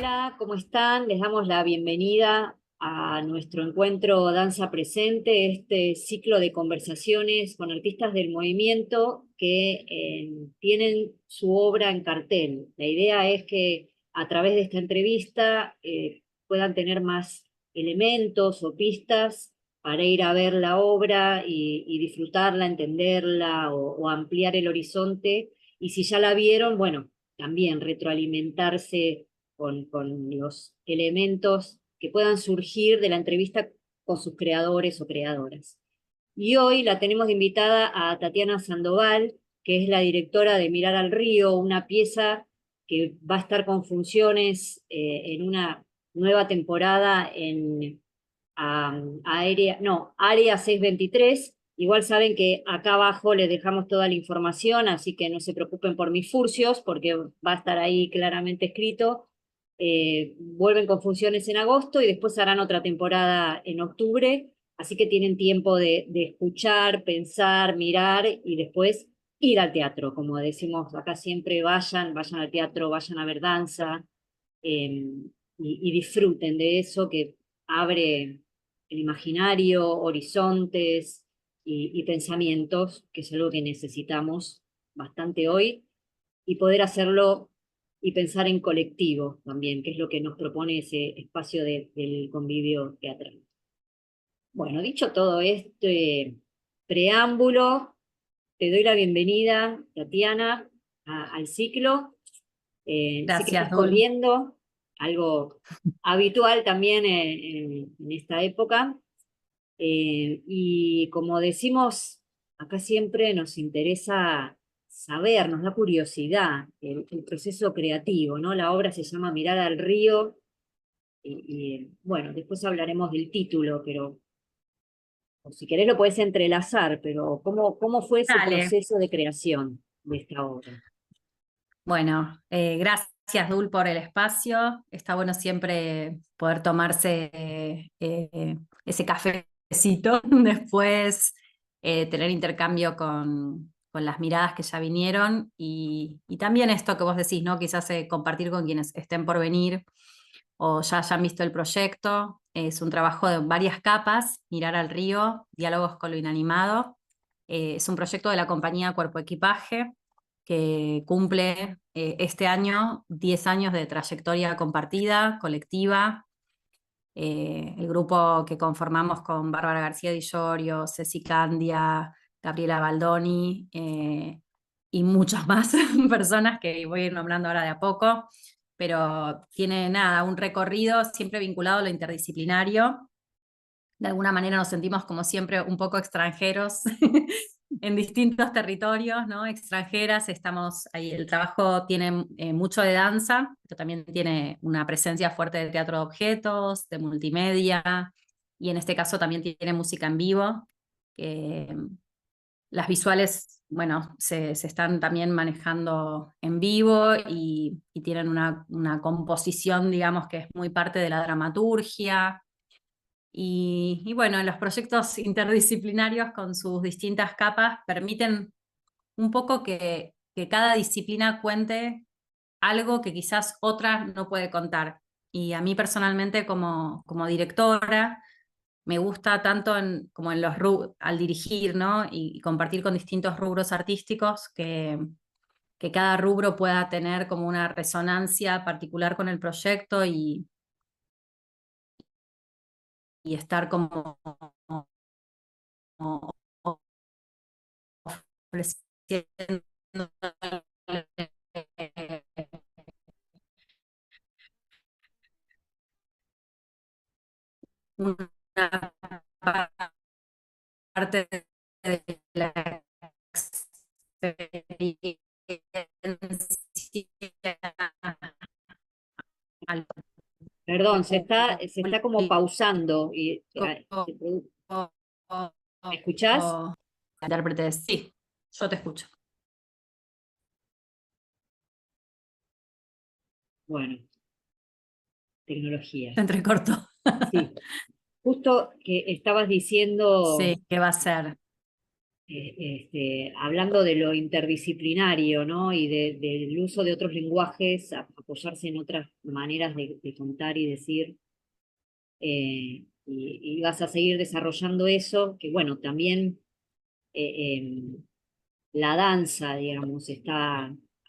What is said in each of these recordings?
Hola, ¿cómo están? Les damos la bienvenida a nuestro encuentro Danza Presente, este ciclo de conversaciones con artistas del movimiento que tienen su obra en cartel. La idea es que a través de esta entrevista puedan tener más elementos o pistas para ir a ver la obra y disfrutarla, entenderla o ampliar el horizonte. Y si ya la vieron, bueno, también retroalimentarse con los elementos que puedan surgir de la entrevista con sus creadores o creadoras. Y hoy la tenemos de invitada a Tatiana Sandoval, que es la directora de Mirar al Río, una pieza que va a estar con funciones en una nueva temporada en Área 623. Igual saben que acá abajo les dejamos toda la información, así que no se preocupen por mis furcios, porque va a estar ahí claramente escrito. Vuelven con funciones en agosto y después harán otra temporada en octubre, así que tienen tiempo de escuchar, pensar, mirar y después ir al teatro. Como decimos acá siempre, vayan al teatro, vayan a ver danza, y disfruten de eso que abre el imaginario, horizontes y pensamientos, que es algo que necesitamos bastante hoy, y poder hacerlo y pensar en colectivo también, que es lo que nos propone ese espacio del convivio teatral. Bueno, dicho todo este preámbulo, te doy la bienvenida, Tatiana, al ciclo. Sé que Gracias, estás Dul. corriendo, algo habitual también en esta época. Y como decimos, acá siempre nos interesa saber, nos da curiosidad el proceso creativo, ¿no? La obra se llama Mirar al Río, bueno, después hablaremos del título, pero o si querés lo podés entrelazar, pero ¿cómo fue ese Dale. proceso de creación de esta obra? Bueno, gracias, Dul, por el espacio. Está bueno siempre poder tomarse ese cafecito, después tener intercambio con las miradas que ya vinieron y también esto que vos decís, ¿no? Quizás compartir con quienes estén por venir o ya hayan visto el proyecto. Es un trabajo de varias capas: Mirar al Río, diálogos con lo inanimado. Es un proyecto de la compañía Cuerpo Equipaje que cumple este año 10 años de trayectoria compartida, colectiva. El grupo que conformamos con Bárbara García Di Llorio, Ceci Candia, Gabriela Baldoni y muchas más personas que voy a ir nombrando ahora de a poco, pero tiene nada, un recorrido siempre vinculado a lo interdisciplinario. De alguna manera nos sentimos como siempre un poco extranjeros en distintos territorios, ¿no? Extranjeras, estamos ahí, el trabajo tiene mucho de danza, pero también tiene una presencia fuerte de teatro de objetos, de multimedia, y en este caso también tiene música en vivo. Las visuales, bueno, se están también manejando en vivo y tienen una composición, digamos, que es muy parte de la dramaturgia. Y bueno, los proyectos interdisciplinarios con sus distintas capas permiten un poco que cada disciplina cuente algo que quizás otra no puede contar. Y a mí personalmente como directora me gusta tanto como en al dirigir, ¿no? Y compartir con distintos rubros artísticos que cada rubro pueda tener como una resonancia particular con el proyecto y estar como ofreciendo una parte de la experiencia al Perdón, se está como pausando. ¿Me escuchás? intérprete. Sí, yo te escucho. Bueno, tecnología. Te entrecorto. Sí, justo que estabas diciendo Sí, ¿qué va a ser? hablando de lo interdisciplinario, ¿no? Y del uso de otros lenguajes, apoyarse en otras maneras de contar y decir, y vas a seguir desarrollando eso, que bueno, también la danza, digamos,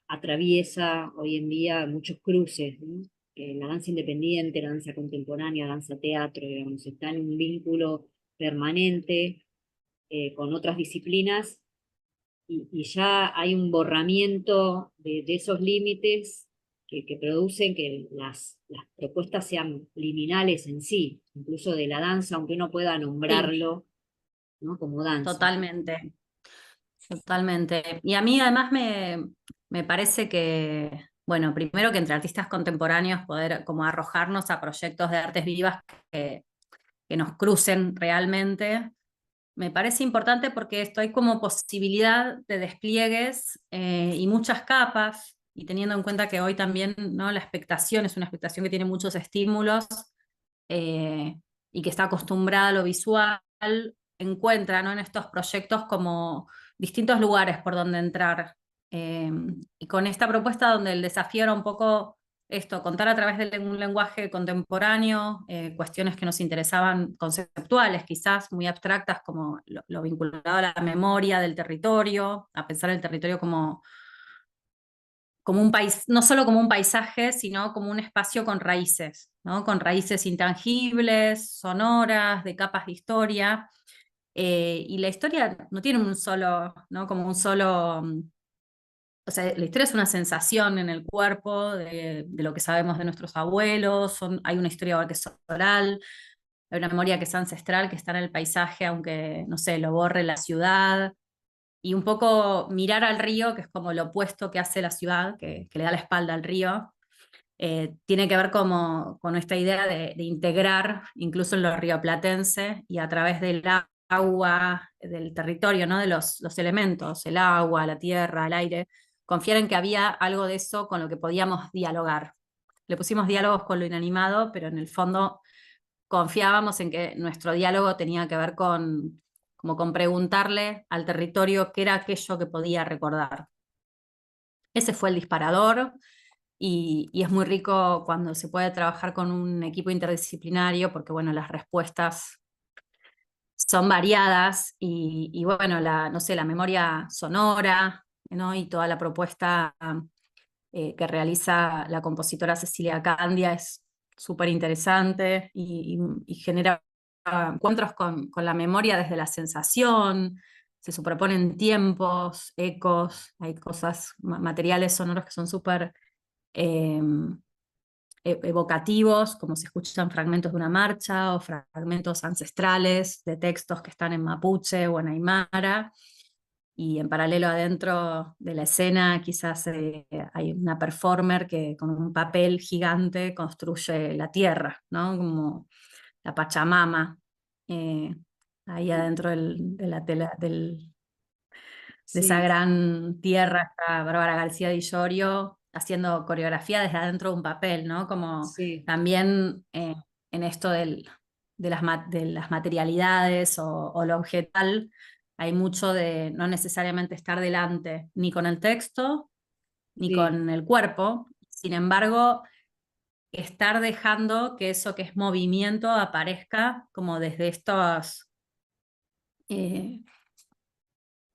atraviesa hoy en día muchos cruces, ¿no? La danza independiente, la danza contemporánea, la danza teatro, digamos, está en un vínculo permanente con otras disciplinas y ya hay un borramiento de esos límites que producen que las propuestas sean liminales en sí, incluso de la danza, aunque uno pueda Sí, nombrarlo, ¿no? Como danza. totalmente, totalmente. Y a mí además me parece que, bueno, primero que entre artistas contemporáneos poder como arrojarnos a proyectos de artes vivas que, que nos crucen realmente. Me parece importante porque esto hay como posibilidad de despliegues y muchas capas, y teniendo en cuenta que hoy también, ¿no? La expectación es una expectación que tiene muchos estímulos eh, y que está acostumbrada a lo visual, encuentra, ¿no? En estos proyectos como distintos lugares por donde entrar. Eh, y con esta propuesta donde el desafío era un poco esto, contar a través de un lenguaje contemporáneo, cuestiones que nos interesaban, conceptuales, quizás muy abstractas, como lo vinculado a la memoria del territorio, a pensar el territorio como un país, no solo como un paisaje, sino como un espacio con raíces, ¿no? Con raíces intangibles, sonoras, de capas de historia. Y la historia no tiene un solo, ¿no? Como un solo. O sea, la historia es una sensación en el cuerpo de lo que sabemos de nuestros abuelos, hay una historia que es oral, hay una memoria que es ancestral, que está en el paisaje, aunque, no sé, lo borre la ciudad, y un poco mirar al río, que es como lo opuesto que hace la ciudad, que le da la espalda al río, tiene que ver con esta idea de integrar, incluso en lo rioplatense, y a través del agua, del territorio, ¿no? De los elementos, el agua, la tierra, el aire, confiar en que había algo de eso con lo que podíamos dialogar. Le pusimos diálogos con lo inanimado, pero en el fondo confiábamos en que nuestro diálogo tenía que ver como con preguntarle al territorio qué era aquello que podía recordar. Ese fue el disparador y es muy rico cuando se puede trabajar con un equipo interdisciplinario porque, bueno, las respuestas son variadas y bueno, no sé, la memoria sonora, ¿no? Y toda la propuesta que realiza la compositora Cecilia Candia es súper interesante y genera encuentros con la memoria desde la sensación, se superponen tiempos, ecos, hay cosas, materiales sonoros que son súper eh, evocativos, como se escuchan fragmentos de una marcha o fragmentos ancestrales de textos que están en mapuche o en aymara. Y en paralelo adentro de la escena quizás hay una performer que con un papel gigante construye la tierra, ¿no? Como la Pachamama. eh, Ahí adentro de la tela, de esa Sí, gran tierra está Bárbara García Di Llorio haciendo coreografía desde adentro de un papel, ¿no? Como sí, también en esto de las materialidades o lo objetal, hay mucho de no necesariamente estar delante ni con el texto ni sí, con el cuerpo, sin embargo, estar dejando que eso que es movimiento aparezca como desde estos eh,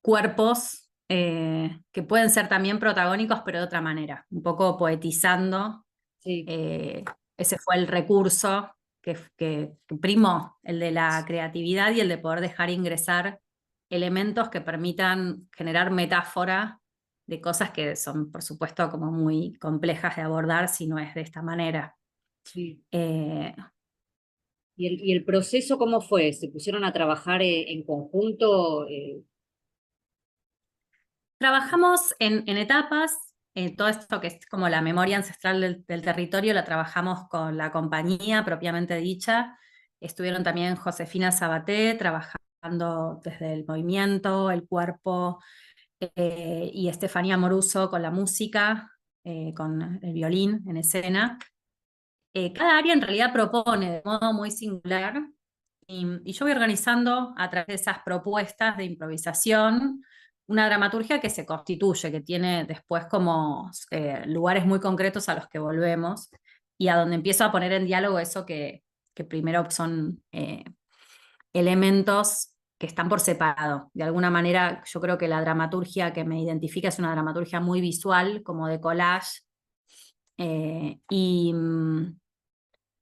cuerpos que pueden ser también protagónicos, pero de otra manera, un poco poetizando. sí. eh, Ese fue el recurso que primó, el de la creatividad y el de poder dejar ingresar elementos que permitan generar metáfora de cosas que son, por supuesto, como muy complejas de abordar si no es de esta manera. Sí. Eh, Y el proceso cómo fue? ¿Se pusieron a trabajar en conjunto? Trabajamos en etapas, todo esto que es como la memoria ancestral del territorio, la trabajamos con la compañía propiamente dicha. Estuvieron también Josefina Sabaté trabajando desde el movimiento, el cuerpo, y Estefanía Moruso con la música, con el violín en escena. Cada área en realidad propone de modo muy singular y yo voy organizando a través de esas propuestas de improvisación una dramaturgia que se constituye, que tiene después como lugares muy concretos a los que volvemos y a donde empiezo a poner en diálogo eso que primero son elementos que están por separado. De alguna manera, yo creo que la dramaturgia que me identifica es una dramaturgia muy visual, como de collage, eh, y, mm,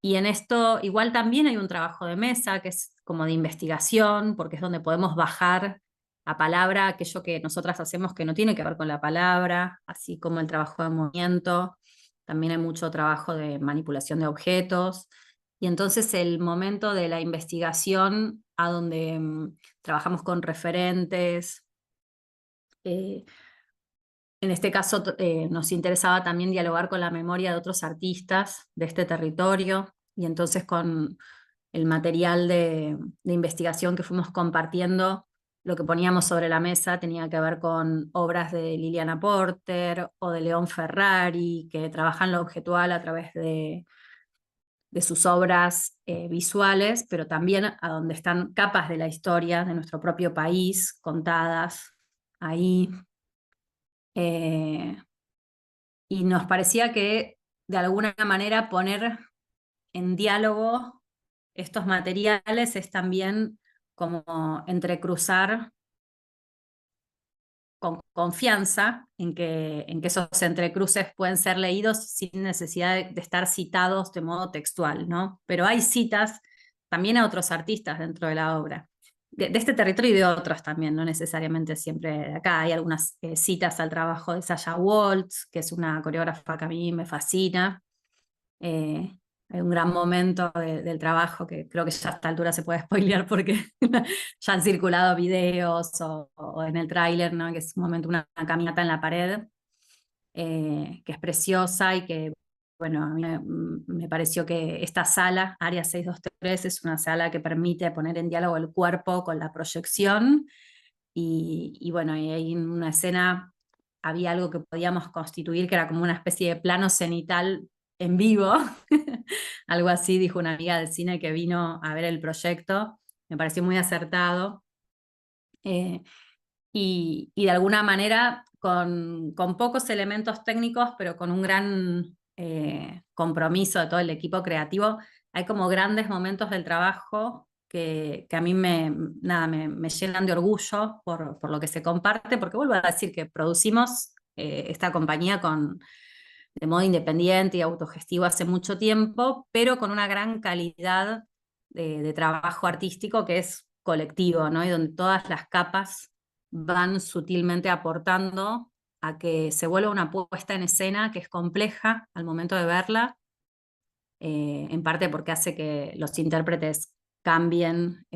y en esto igual también hay un trabajo de mesa, que es como de investigación, porque es donde podemos bajar a palabra aquello que nosotras hacemos que no tiene que ver con la palabra, así como el trabajo de movimiento. También hay mucho trabajo de manipulación de objetos. Y entonces el momento de la investigación, a donde trabajamos con referentes, eh, en este caso nos interesaba también dialogar con la memoria de otros artistas de este territorio, y entonces con el material de investigación que fuimos compartiendo, lo que poníamos sobre la mesa tenía que ver con obras de Liliana Porter o de León Ferrari, que trabajan lo objetual a través de sus obras visuales, pero también a donde están capas de la historia de nuestro propio país contadas ahí. Eh, y nos parecía que de alguna manera poner en diálogo estos materiales es también como entrecruzar con confianza en que esos entrecruces pueden ser leídos sin necesidad de estar citados de modo textual, ¿no? Pero hay citas también a otros artistas dentro de la obra, de este territorio y de otros también, no necesariamente siempre de acá. Hay algunas citas al trabajo de Sasha Waltz, que es una coreógrafa que a mí me fascina. Eh, Hay un gran momento del trabajo que creo que ya a esta altura se puede spoilear porque ya han circulado videos o en el tráiler, ¿no? Que es un momento, una caminata en la pared, que es preciosa y que, bueno, a mí me pareció que esta sala, Área 623, es una sala que permite poner en diálogo el cuerpo con la proyección y bueno, y ahí en una escena había algo que podíamos constituir que era como una especie de plano cenital en vivo, algo así dijo una amiga del cine que vino a ver el proyecto, me pareció muy acertado, eh, y de alguna manera con pocos elementos técnicos, pero con un gran compromiso de todo el equipo creativo, hay como grandes momentos del trabajo que a mí nada, me llenan de orgullo por lo que se comparte, porque vuelvo a decir que producimos esta compañía de modo independiente y autogestivo hace mucho tiempo, pero con una gran calidad de trabajo artístico que es colectivo, ¿no? Y donde todas las capas van sutilmente aportando a que se vuelva una puesta en escena que es compleja al momento de verla, en parte porque hace que los intérpretes cambien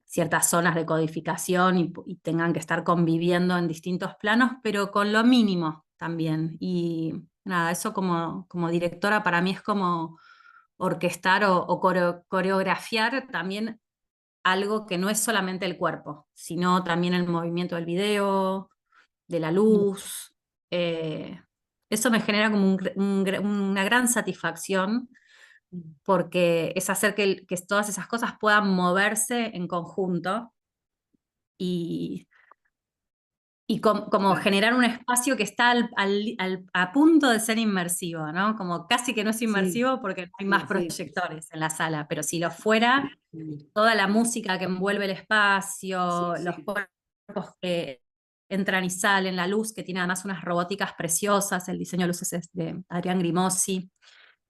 ciertas zonas de codificación y tengan que estar conviviendo en distintos planos, pero con lo mínimo también. Y nada, eso como directora para mí es como orquestar o coreografiar también algo que no es solamente el cuerpo, sino también el movimiento del video, de la luz. Eh, Eso me genera como una gran satisfacción porque es hacer que todas esas cosas puedan moverse en conjunto y, como generar un espacio que está a punto de ser inmersivo, ¿no? Como casi que no es Sí, inmersivo porque no hay más sí, sí. proyectores en la sala, pero si lo fuera, toda la música que envuelve el Sí, espacio, los sí. cuerpos que entran y salen, la luz, que tiene además unas robóticas preciosas, el diseño de luces es de Adrián Grimossi.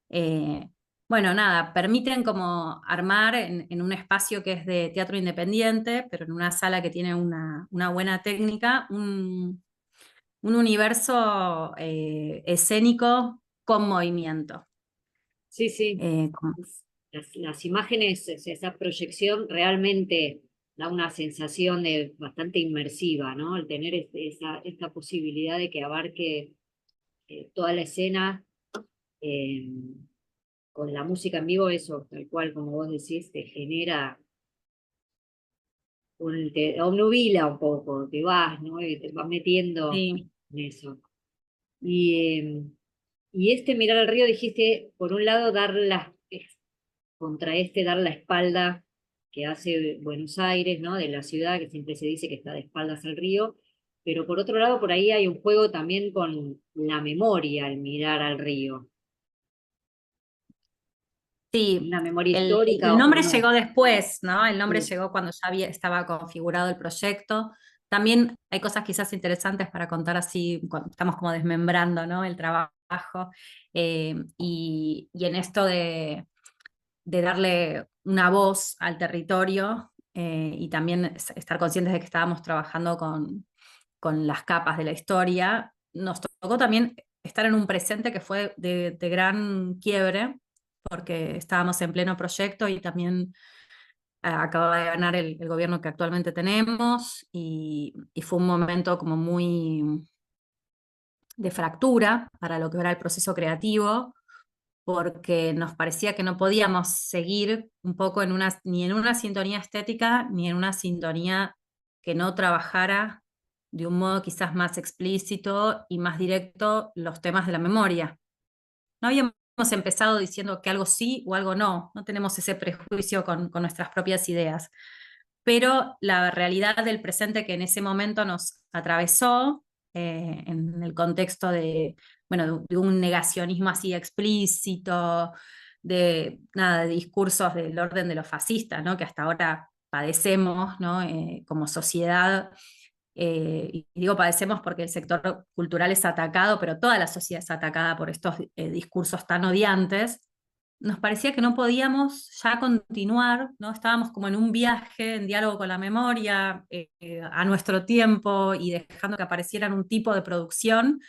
Eh, bueno, nada, permiten como armar en un espacio que es de teatro independiente, pero en una sala que tiene una buena técnica, un universo escénico con movimiento. Sí, sí. Como Las imágenes, esa proyección realmente da una sensación de bastante inmersiva, ¿no? El tener esta posibilidad de que abarque toda la escena eh, con la música en vivo, eso, tal cual como vos decís, te genera, te obnubila un poco, te vas, ¿no? Y te vas metiendo sí, en eso. Y este mirar al río, dijiste, por un lado, contra dar la espalda que hace Buenos Aires, ¿no? De la ciudad, que siempre se dice que está de espaldas al río, pero por otro lado, por ahí hay un juego también con la memoria al mirar al río, Sí, una memoria el histórica o nombre no. llegó después, ¿no? El nombre Sí. llegó cuando ya estaba configurado el proyecto. También hay cosas quizás interesantes para contar así, cuando estamos como desmembrando, ¿no? El trabajo. Y en esto de darle una voz al territorio y también estar conscientes de que estábamos trabajando con las capas de la historia, nos tocó también estar en un presente que fue de gran quiebre, porque estábamos en pleno proyecto y también acababa de ganar el gobierno que actualmente tenemos y fue un momento como muy de fractura para lo que era el proceso creativo, porque nos parecía que no podíamos seguir un poco ni en una sintonía estética, ni en una sintonía que no trabajara de un modo quizás más explícito y más directo los temas de la memoria. No habíamos empezado diciendo que algo sí o algo no, no tenemos ese prejuicio con nuestras propias ideas, pero la realidad del presente que en ese momento nos atravesó, en el contexto bueno, de un negacionismo así explícito, nada, de discursos del orden de los fascistas, ¿no? Que hasta ahora padecemos, ¿no? Como sociedad. Y digo padecemos porque el sector cultural es atacado, pero toda la sociedad es atacada por estos discursos tan odiantes. Nos parecía que no podíamos ya continuar, ¿no? Estábamos como en un viaje, en diálogo con la memoria, a nuestro tiempo y dejando que aparecieran un tipo de producción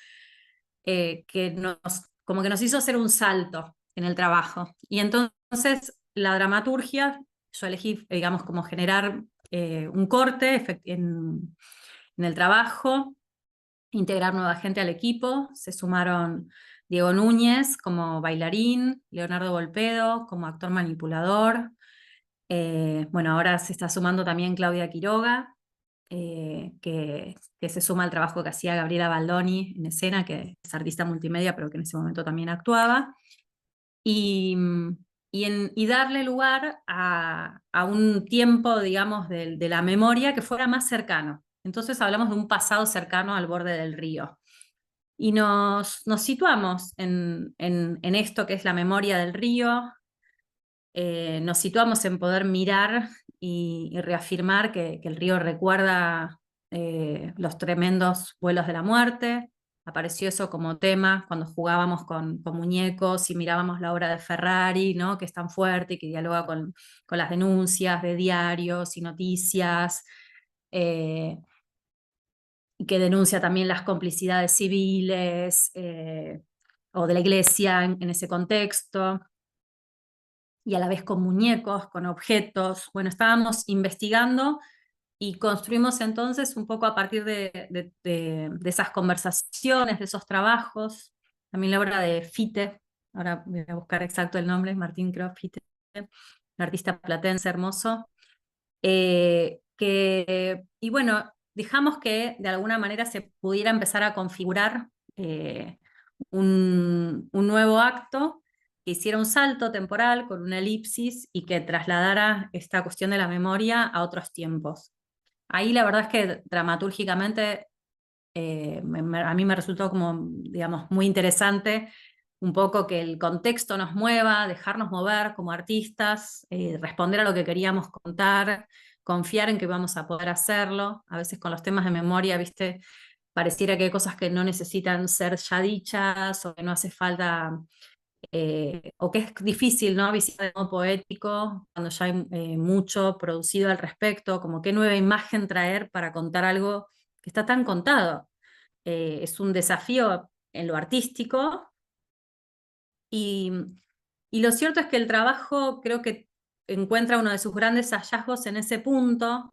como que nos hizo hacer un salto en el trabajo. Y entonces la dramaturgia, yo elegí, digamos, como generar un corte en el trabajo, integrar nueva gente al equipo. Se sumaron Diego Núñez como bailarín, Leonardo Volpedo como actor manipulador. Bueno, ahora se está sumando también Claudia Quiroga, que se suma al trabajo que hacía Gabriela Baldoni en escena, que es artista multimedia, pero que en ese momento también actuaba. Y, y darle lugar a un tiempo, digamos, de la memoria que fuera más cercano. Entonces hablamos de un pasado cercano al borde del río. Y nos situamos en esto que es la memoria del río, nos situamos en poder mirar y reafirmar que el río recuerda los tremendos vuelos de la muerte. Apareció eso como tema cuando jugábamos con muñecos y mirábamos la obra de Ferrari, ¿no? Que es tan fuerte y que dialoga con las denuncias de diarios y noticias, y que denuncia también las complicidades civiles o de la iglesia en ese contexto y a la vez con muñecos, con objetos. Bueno, estábamos investigando y construimos entonces un poco a partir de esas conversaciones, de esos trabajos, también la obra de Fite, ahora voy a buscar exacto el nombre, Martín Creo Fite, un artista platense hermoso, y bueno, dejamos que de alguna manera se pudiera empezar a configurar un nuevo acto que hiciera un salto temporal con una elipsis y que trasladara esta cuestión de la memoria a otros tiempos. Ahí la verdad es que dramatúrgicamente a mí me resultó como, digamos, muy interesante un poco que el contexto nos mueva, dejarnos mover como artistas, responder a lo que queríamos contar, confiar en que vamos a poder hacerlo. A veces con los temas de memoria, viste, pareciera que hay cosas que no necesitan ser ya dichas o que no hace falta o que es difícil, ¿no? Visitar de modo poético, cuando ya hay mucho producido al respecto, como qué nueva imagen traer para contar algo que está tan contado. Es un desafío en lo artístico y, y lo cierto es que el trabajo creo que encuentra uno de sus grandes hallazgos en ese punto.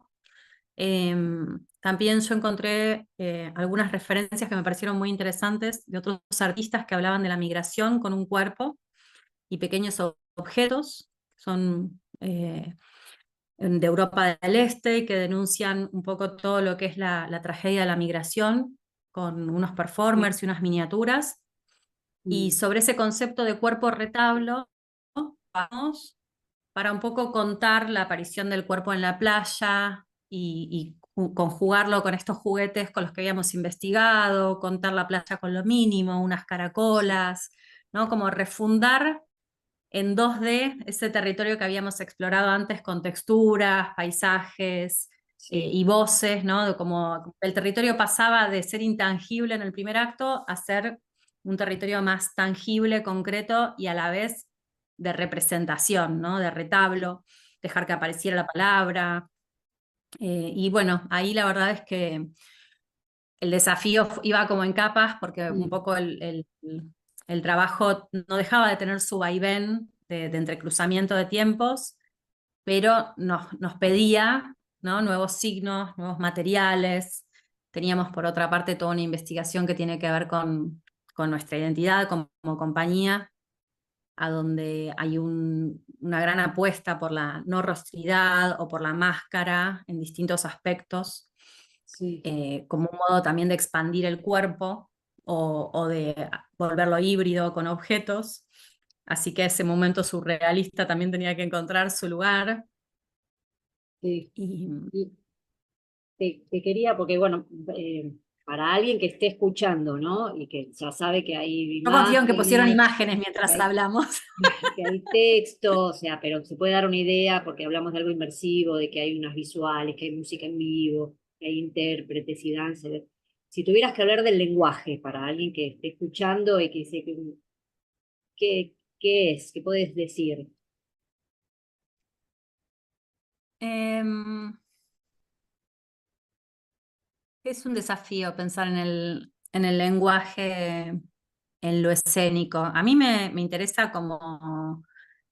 También yo encontré algunas referencias que me parecieron muy interesantes de otros artistas que hablaban de la migración con un cuerpo y pequeños objetos, son de Europa del Este y que denuncian un poco todo lo que es la tragedia de la migración, con unos Sí. performers y unas miniaturas. Y Mm. sobre ese concepto de cuerpo retablo, vamos. para un poco contar la aparición del cuerpo en la playa y conjugarlo con estos juguetes con los que habíamos investigado, contar la playa con lo mínimo, unas caracolas, ¿no? Como refundar en 2D ese territorio que habíamos explorado antes con texturas, paisajes Sí, y voces, ¿no? De como el territorio pasaba de ser intangible en el primer acto a ser un territorio más tangible, concreto y a la vez de representación, ¿no? De retablo, dejar que apareciera la palabra. Y bueno, ahí la verdad es que el desafío iba como en capas porque un mm, poco el trabajo no dejaba de tener su vaivén de entrecruzamiento de tiempos, pero nos pedía, ¿no? Nuevos signos, nuevos materiales. Teníamos por otra parte toda una investigación que tiene que ver con nuestra identidad como compañía, a donde hay una gran apuesta por la no rostridad o por la máscara en distintos aspectos, sí, como un modo también de expandir el cuerpo o de volverlo híbrido con objetos. Así que ese momento surrealista también tenía que encontrar su lugar. sí. Y Y te quería, porque bueno, para alguien que esté escuchando, ¿no? Y que ya sabe que hay yo confío en que pusieron imágenes, imágenes que mientras hay, hablamos. que hay texto, o sea, pero se puede dar una idea porque hablamos de algo inmersivo, de que hay unas visuales, que hay música en vivo, que hay intérpretes y danza. Si tuvieras que hablar del lenguaje para alguien que esté escuchando y que dice, ¿qué es? ¿Qué puedes decir? Em, es un desafío pensar en el lenguaje, en lo escénico. A mí me interesa como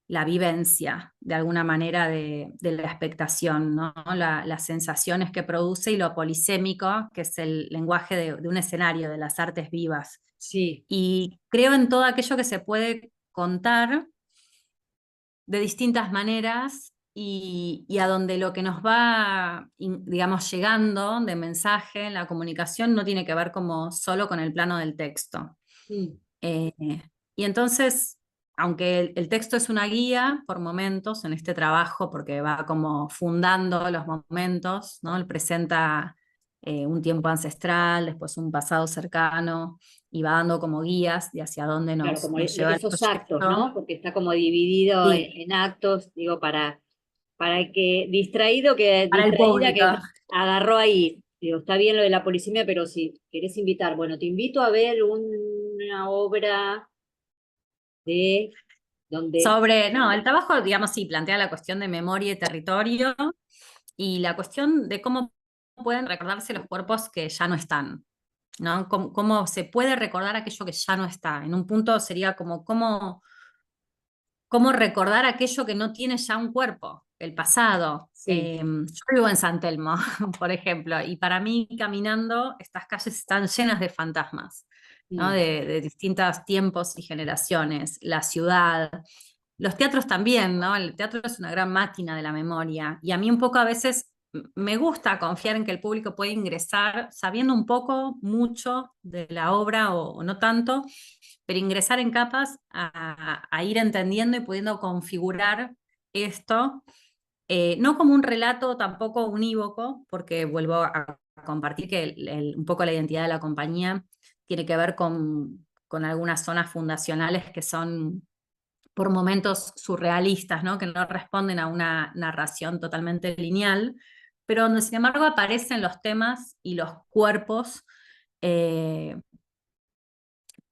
la vivencia, de alguna manera, de la expectación, ¿no? Las sensaciones que produce y lo polisémico, que es el lenguaje de un escenario, de las artes vivas. Sí, Y creo en todo aquello que se puede contar de distintas maneras y a donde lo que nos va, digamos, llegando de mensaje en la comunicación no tiene que ver como solo con el plano del texto. mm, Eh, y entonces, aunque el texto es una guía por momentos en este trabajo, porque va como fundando los momentos, ¿no? Él presenta un tiempo ancestral, después un pasado cercano, y va dando como guías de hacia dónde claro, como nos lleva el esos actos, ¿no? proyecto. Porque está como dividido Sí, en actos, digo, para el que para el distraída público. que agarró ahí. Digo, está bien lo de la polisemia, pero si querés invitar, bueno, te invito a ver una obra de donde, Sobre, no, el trabajo, digamos, sí, plantea la cuestión de memoria y territorio y la cuestión de cómo pueden recordarse los cuerpos que ya no están, ¿no? Cómo se puede recordar aquello que ya no está. En un punto sería como cómo recordar aquello que no tiene ya un cuerpo, el pasado. sí, Yo vivo en San Telmo, por ejemplo, y para mí caminando estas calles están llenas de fantasmas, ¿no? mm, De distintos tiempos y generaciones, la ciudad. Los teatros también, ¿no? El teatro es una gran máquina de la memoria y a mí un poco a veces me gusta confiar en que el público puede ingresar sabiendo un poco, mucho de la obra o no tanto, pero ingresar en capas a ir entendiendo y pudiendo configurar esto, no como un relato tampoco unívoco, porque vuelvo a compartir que un poco la identidad de la compañía tiene que ver con algunas zonas fundacionales que son por momentos surrealistas, ¿no? Que no responden a una narración totalmente lineal, pero donde sin embargo aparecen los temas y los cuerpos eh,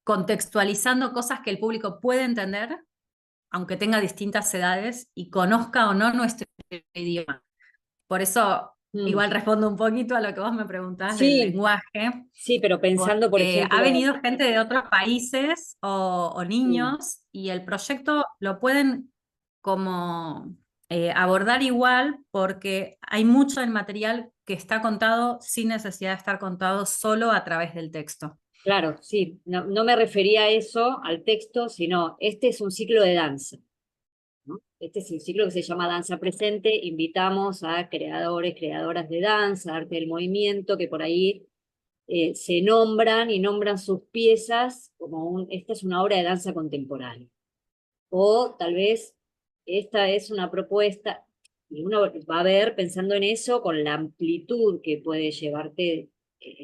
contextualizando cosas que el público puede entender, aunque tenga distintas edades y conozca o no nuestro idioma. Por eso, mm. igual respondo un poquito a lo que vos me preguntás del Sí, lenguaje, sí, pero pensando, por porque ha ejemplo, venido gente de otros países o sí, niños y el proyecto lo pueden como abordar igual porque hay mucho del material que está contado sin necesidad de estar contado solo a través del texto. claro, sí, no, no me refería a eso, al texto, sino este es un ciclo de danza, ¿no? Este es un ciclo que se llama Danza Presente. Invitamos a creadores, creadoras de danza, arte del movimiento, que por ahí se nombran y nombran sus piezas como esta es una obra de danza contemporánea. O tal vez esta es una propuesta, y uno va a ver, pensando en eso, con la amplitud que puede llevarte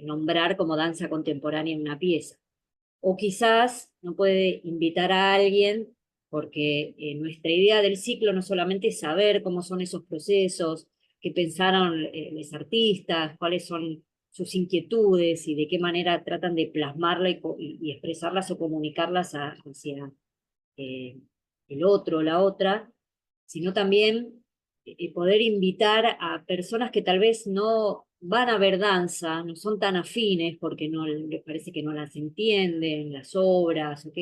nombrar como danza contemporánea una pieza. O quizás no puede invitar a alguien, porque nuestra idea del ciclo no solamente es saber cómo son esos procesos, qué pensaron los artistas, cuáles son sus inquietudes y de qué manera tratan de plasmarla y expresarlas o comunicarlas hacia eh, el otro o la otra, sino también poder invitar a personas que tal vez no van a ver danza, no son tan afines porque no les parece que no las entienden, las obras, ¿ok?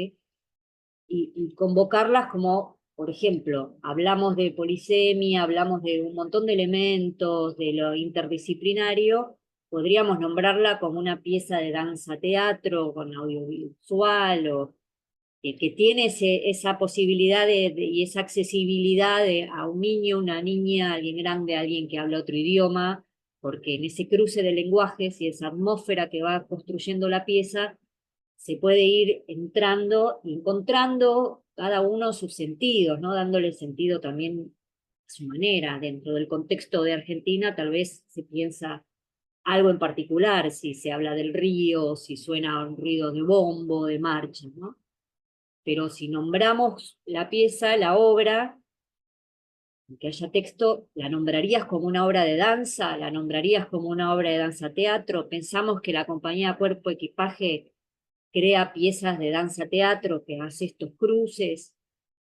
Y convocarlas como, por ejemplo, hablamos de polisemia, hablamos de un montón de elementos, de lo interdisciplinario, podríamos nombrarla como una pieza de danza teatro con audiovisual o que tiene esa posibilidad y esa accesibilidad a un niño, una niña, alguien grande, alguien que habla otro idioma, porque en ese cruce de lenguajes y esa atmósfera que va construyendo la pieza, se puede ir entrando y encontrando cada uno sus sentidos, ¿no? Dándole sentido también a su manera. Dentro del contexto de Argentina, tal vez se piensa algo en particular, si se habla del río, si suena un ruido de bombo, de marcha, ¿no? Pero si nombramos la pieza, la obra, aunque haya texto, la nombrarías como una obra de danza, la nombrarías como una obra de danza teatro. Pensamos que la compañía Cuerpo Equipaje crea piezas de danza teatro, que hace estos cruces,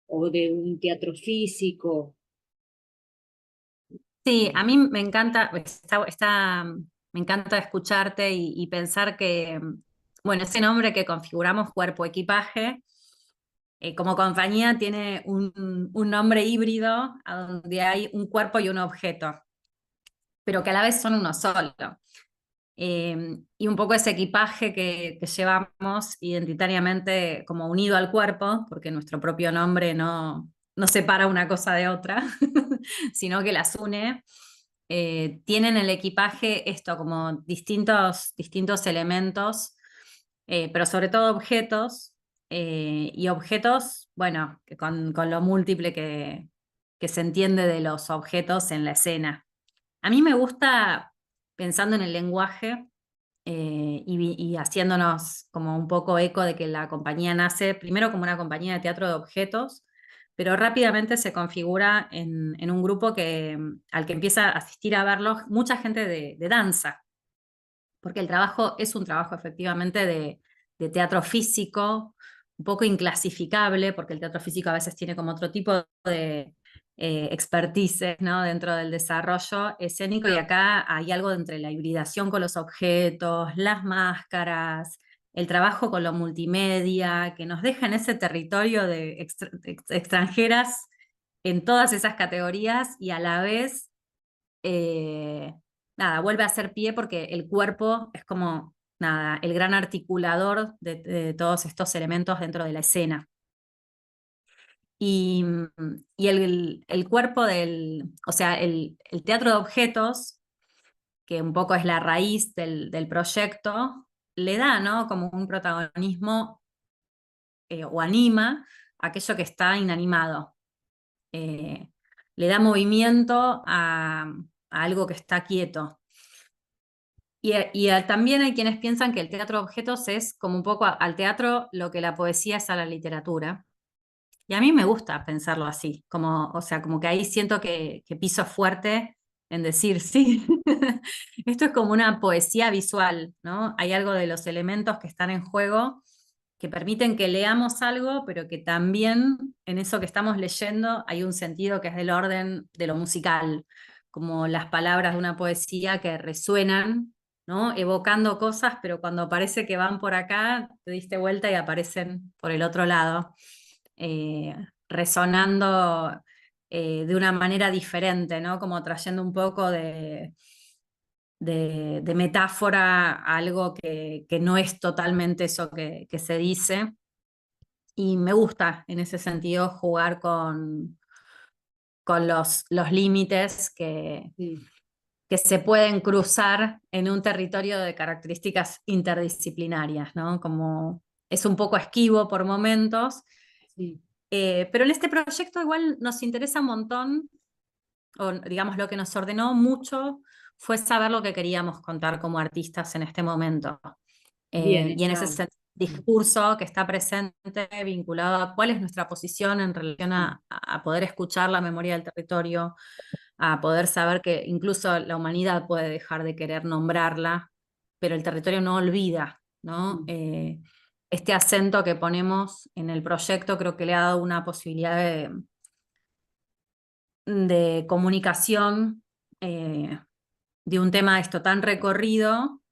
o de un teatro físico. Sí, a mí me encanta, me encanta escucharte y pensar que, bueno, ese nombre que configuramos, cuerpo equipaje, como compañía tiene un nombre híbrido a donde hay un cuerpo y un objeto, pero que a la vez son uno solo. Y un poco ese equipaje que llevamos identitariamente como unido al cuerpo, porque nuestro propio nombre no separa una cosa de otra, sino que las une. Tienen el equipaje esto como distintos elementos, pero sobre todo objetos, y objetos, bueno, que con lo múltiple que se entiende de los objetos en la escena. A mí me gusta, pensando en el lenguaje, y haciéndonos como un poco eco de que la compañía nace primero como una compañía de teatro de objetos, pero rápidamente se configura en un grupo al que empieza a asistir a verlos mucha gente de danza, porque el trabajo es un trabajo efectivamente de teatro físico, un poco inclasificable, porque el teatro físico a veces tiene como otro tipo de expertise, ¿no? Dentro del desarrollo escénico, y acá hay algo entre la hibridación con los objetos, las máscaras, el trabajo con lo multimedia, que nos deja en ese territorio de extranjeras en todas esas categorías y a la vez eh, nada, vuelve a hacer pie porque el cuerpo es como, nada, el gran articulador de todos estos elementos dentro de la escena. Y, y el cuerpo o sea, el teatro de objetos, que un poco es la raíz del proyecto, le da, ¿no? Como un protagonismo, o anima aquello que está inanimado. Eh, Le da movimiento a algo que está quieto. También hay quienes piensan que el teatro de objetos es como un poco al teatro lo que la poesía es a la literatura. Y a mí me gusta pensarlo así, como, o sea, como que ahí siento que piso fuerte en decir, sí, esto es como una poesía visual, ¿no? Hay algo de los elementos que están en juego que permiten que leamos algo, pero que también en eso que estamos leyendo hay un sentido que es del orden de lo musical, como las palabras de una poesía que resuenan, ¿no? Evocando cosas, pero cuando parece que van por acá, te diste vuelta y aparecen por el otro lado, resonando de una manera diferente, ¿no? Como trayendo un poco de metáfora a algo que no es totalmente eso que se dice. Y me gusta en ese sentido jugar con los límites Sí. que se pueden cruzar en un territorio de características interdisciplinarias, ¿no? Como es un poco esquivo por momentos, Sí. Pero en este proyecto igual nos interesa un montón, o digamos lo que nos ordenó mucho fue saber lo que queríamos contar como artistas en este momento. Bien, Y en ese está. discurso que está presente vinculado a cuál es nuestra posición en relación a poder escuchar la memoria del territorio, a poder saber que incluso la humanidad puede dejar de querer nombrarla, pero el territorio no olvida, ¿no? Este acento que ponemos en el proyecto creo que le ha dado una posibilidad de comunicación de un tema esto tan recorrido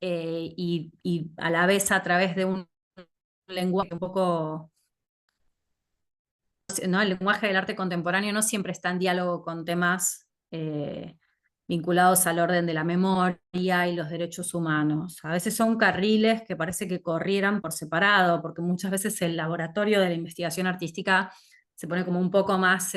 y a la vez a través de un lenguaje un poco, ¿no? El lenguaje del arte contemporáneo no siempre está en diálogo con temas vinculados al orden de la memoria y los derechos humanos. A veces son carriles que parece que corrieran por separado, porque muchas veces el laboratorio de la investigación artística se pone como un poco más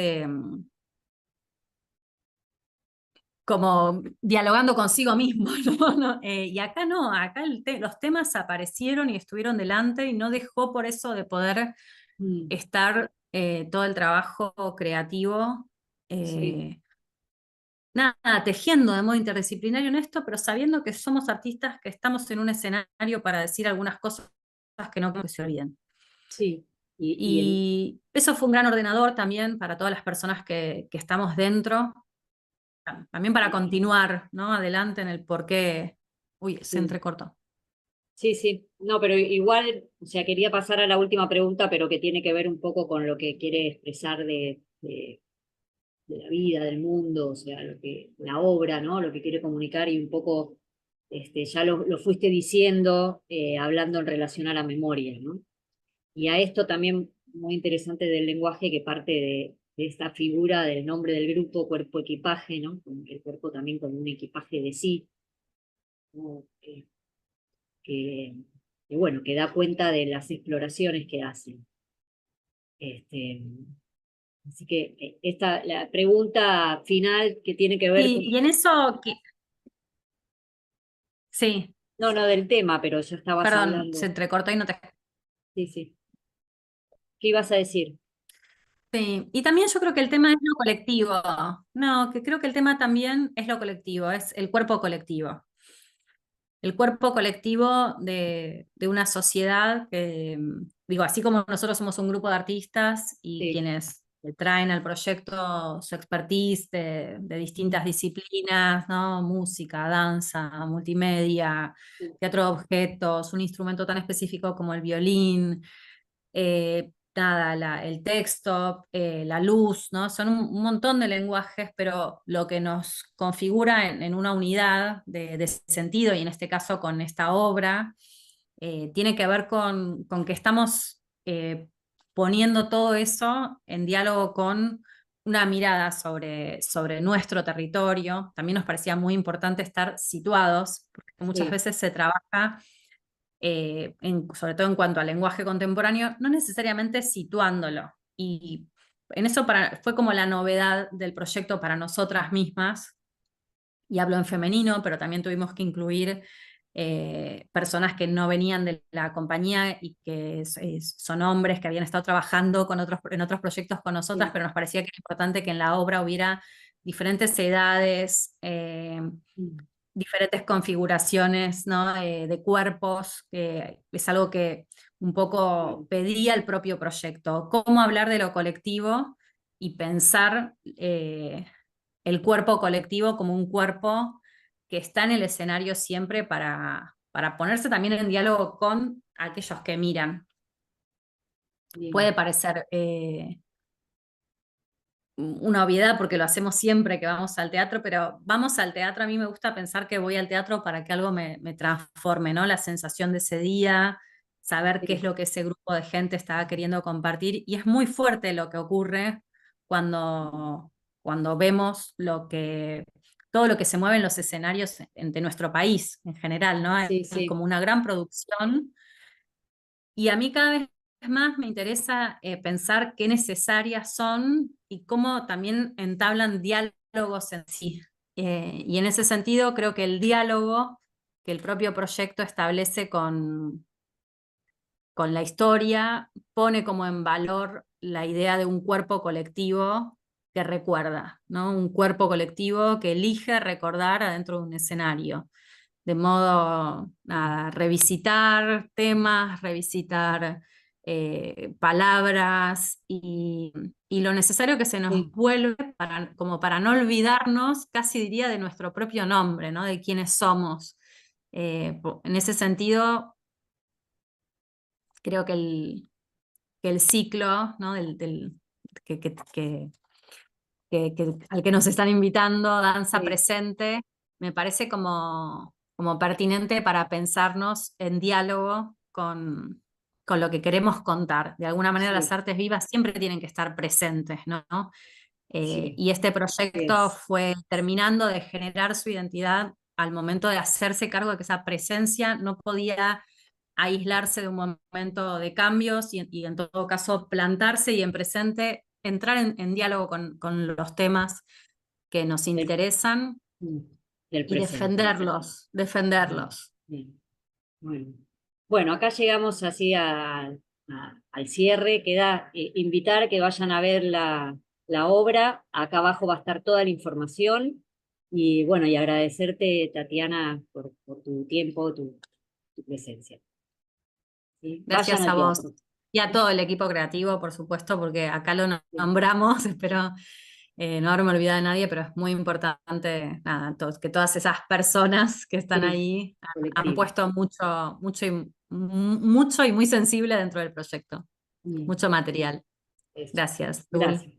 como dialogando consigo mismo, ¿no? Y acá no, acá los temas aparecieron y estuvieron delante y no dejó por eso de poder estar todo el trabajo creativo, Sí, nada, tejiendo de modo interdisciplinario en esto, pero sabiendo que somos artistas que estamos en un escenario para decir algunas cosas que no que se olviden. sí. Y el, Y eso fue un gran ordenador también para todas las personas que estamos dentro, también para continuar, ¿no? Adelante en el por qué. Uy, se sí. entrecortó. Sí, sí, no, pero igual, o sea, quería pasar a la última pregunta, pero que tiene que ver un poco con lo que quiere expresar de la vida, del mundo, o sea, la obra, ¿no? Lo que quiere comunicar y un poco, ya lo fuiste diciendo, hablando en relación a la memoria, ¿no? Y a esto también muy interesante del lenguaje que parte de esta figura del nombre del grupo, cuerpo-equipaje, ¿no? Como que el cuerpo también como un equipaje de sí, ¿no? Que, que, bueno, que da cuenta de las exploraciones que hacen. Este, así que la pregunta final que tiene que ver con, Y en eso, sí, no, no del tema, pero ya estabas perdón, se hablando. entrecortó y no te. Sí, sí. ¿Qué ibas a decir? Sí, y también yo creo que el tema es lo colectivo. No, que creo que el tema también es lo colectivo, es el cuerpo colectivo. El cuerpo colectivo de una sociedad que, digo, así como nosotros somos un grupo de artistas y Sí, quienes le traen al proyecto su expertise de mm, distintas disciplinas, ¿no? Música, danza, multimedia, sí, teatro de objetos, un instrumento tan específico como el violín, nada, el texto, la luz, ¿no? Son un montón de lenguajes, pero lo que nos configura en una unidad de sentido, y en este caso con esta obra, tiene que ver con que estamos poniendo todo eso en diálogo con una mirada sobre nuestro territorio. También nos parecía muy importante estar situados, porque muchas sí, veces se trabaja sobre todo en cuanto al lenguaje contemporáneo, no necesariamente situándolo. Y en eso fue como la novedad del proyecto para nosotras mismas, y hablo en femenino, pero también tuvimos que incluir personas que no venían de la compañía y que son hombres que habían estado trabajando en otros proyectos con nosotras, sí, pero nos parecía que era importante que en la obra hubiera diferentes edades, mm, diferentes configuraciones, ¿no? De cuerpos, que es algo que un poco sí, pedía el propio proyecto. Cómo hablar de lo colectivo y pensar el cuerpo colectivo como un cuerpo que está en el escenario siempre para ponerse también en diálogo con aquellos que miran. bien, Puede parecer una obviedad porque lo hacemos siempre que vamos al teatro, pero vamos al teatro, a mí me gusta pensar que voy al teatro para que algo me transforme, ¿no? La sensación de ese día, saber qué es sí, lo que ese grupo de gente estaba queriendo compartir, y es muy fuerte lo que ocurre cuando vemos todo lo que se mueve en los escenarios de nuestro país en general, ¿no? sí, Hay sí, como una gran producción, y a mí cada vez más me interesa pensar qué necesarias son y cómo también entablan diálogos en sí. Y en ese sentido creo que el diálogo que el propio proyecto establece con la historia, pone como en valor la idea de un cuerpo colectivo que recuerda, ¿no? Un cuerpo colectivo que elige recordar adentro de un escenario. De modo a revisitar temas, revisitar palabras y lo necesario que se nos Sí, vuelve como para no olvidarnos, casi diría, de nuestro propio nombre, ¿no? De quiénes somos. En ese sentido, creo que el ciclo, ¿no? Que, que- que- al que nos están invitando, Danza sí, Presente, me parece como pertinente para pensarnos en diálogo con lo que queremos contar. De alguna manera las sí, artes vivas siempre tienen que estar presentes, ¿no? sí, Y este así proyecto es. fue terminando de generar su identidad al momento de hacerse cargo de que esa presencia no podía aislarse de un momento de cambios y en todo caso plantarse y en presente entrar en diálogo con los temas que nos Del, interesan mm, del y presente. defenderlos, Bien, defenderlos. bien. Bueno, bueno, acá llegamos así al cierre. Queda invitar que vayan a ver la obra. Acá abajo va a estar toda la información. Y bueno, y agradecerte, Tatiana, por tu tiempo, tu presencia. ¿Sí? Vayan Gracias al a vos teatro. y a todo el equipo creativo, por supuesto, porque acá lo nombramos, espero no haberme olvidado de nadie, pero es muy importante nada, que todas esas personas que están Sí, ahí han colectivo. puesto mucho y muy sensible dentro del proyecto, Bien, mucho material. eso. Gracias, Dul. Gracias.